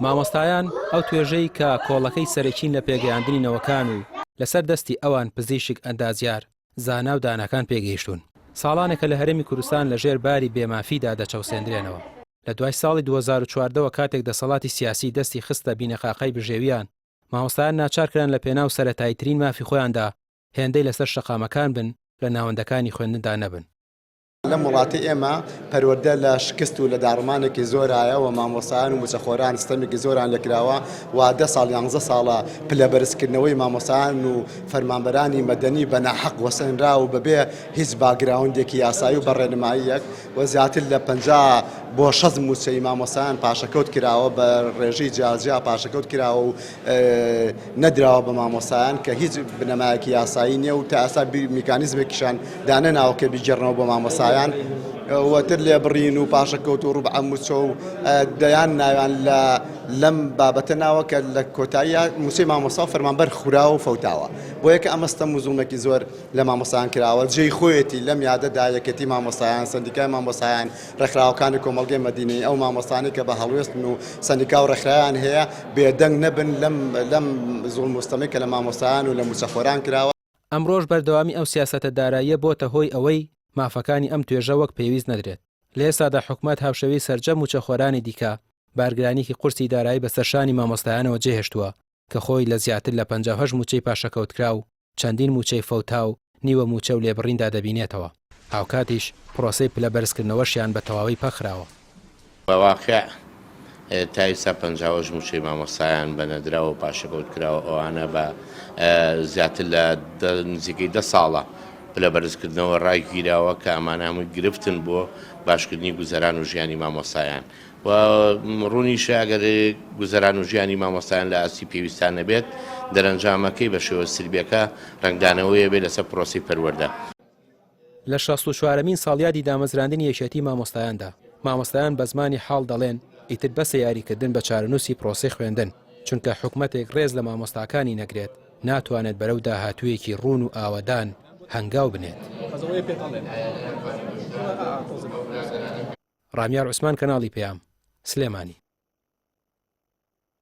مامۆستایان ئەو توێژەی کە کۆڵەکەی سەرەکین لە پێگەیاندنی نەوەکان و لەسەر دەستی ئەوان پزیشک ئەندازیار زانا و دانەکان پێگەیشتون. ساڵانێکە لە هەرێمی کوردستان لەژێر باری بێمافیدا دەچەوسێنرێنەوە. لە دوای ساڵی 2014ەوە کاتێک دەسەڵاتی سیاسی دەستی خستە بینەقاقەی بژێویان، مامۆستایان ناچارکران لە پێناو سەرەتاییترین مافی خۆیاندا هێندەی لەسەر شەقامەکان بن لە ناوەندەکانی خوێندندا نەبن. لەم وڵاتی ئێمە پەروەردە لە شکست و لە داڕمانێکی زۆرایە و مامۆسایان و موچەخۆران ستەمێکی زۆران لەکراوە و 10 ساڵ 11 ساڵە پلەبەرزکردنەوەی مامۆسایان و فەرمانبەرانی مەدەنی بە ناحەق وەسەنرا و بەبێ هیچ باگراوندێکی یاسایی و بەڕێنماییەک و زیاتر لە 50 بۆ 60 موچەی مامۆسایان پاشەکەوت کراوە بە ڕێژەی جیاجیا پاشەکەوت کراوە و نەدراوە بە مامۆسایان کە هیچ بنەمایەکی یاسایی نییە و تا ئاسا میکانیزمێکیشان دانە ناوکە بیجێڕنەوە بە مامۆسایان وەتر لێ بڕین و پاشەکەوت و ڕوبع موچە و دەیان ناویان لەم بابەتە ناوە کە لە کۆتاییە موچەی مامۆستا و فەرمانبەر خوراوە و فەوتاوە بۆ یەکە ئەمەستە موزوڵمێکی زۆر لە مامۆسایان کراوە جێی خۆیەتی لەم یادەدا یەکەتی مامۆسایان سندیکای مامۆسایان ڕێکخراوەکانی کۆمەڵگەی مەدینەی ئەو مامۆستانی کە بە هەڵوێستن و سندیکا و ڕێکخراویان هەیە بێدەنگ نەبن لەم زوڵم مستەمەی کە لە مامۆسایان و لە موچەخۆران کراوە. ئەمڕۆژ بەردەوامی ئەو سیاسەتە داراییە بۆتە هۆی ئەوەی مافەکانی ئەم توێژە وەک پێویست نەدرێت. لە ئێستادا حکوومەت هاوشەوی سەرجەم موچەخۆرانی دیکە بارگرانیکی قورسی دارایی بە سەرشانی مامۆستایانەوە جێهێشتووە کە خۆی لە زیاتر لە 58 موچەی پاشەکەوت کرا و چەندین موچەی فەوتا و نیوە موچە و لێبڕیندا دەبینێتەوە. هاوکاتیش پرۆسەی پلەبەرزکردنەوەشیان بە تەواوی پەخراوە. بەواقع تا ئێستا 50 موچەی مامۆستایان بەنەدراوە پاشەکەوت کراوە ئەوانە بە زیاتر لە نزیکەی 10 ساڵە پلە بەرزکردنەوە ڕایگیراوە کە ئەمانە هەمووی گرفتن بۆ باشکردنی گوزەران و ژیانی مامۆستایان و ڕوونیشە ئەگەر گوزەران و ژیانی مامۆستایان لە ئاسی پێویستان نەبێت دەرەنجامەکەی بە شێوە سلبیەکە ڕنگدانەوەیە بێت لەسەر پرۆسی پەروەردە. لە 64مین ساڵیادی دامەزراندنی یەکێتی مامۆستایاندا مامۆستایان بە زمانی حاڵ دەڵێن ئیتر بەسە یاریکردن بە چارەنووسی پرۆسی خوێندن چونکە حکوومەتێک ڕێز لە مامۆستاکانی نەگرێت ناتوانێت بەرەو داهاتوویەکی ڕوون و ئاوەدان هەنگاو بنێت. ڕامیار عوسمان کەناڵی پێام سلێمانی.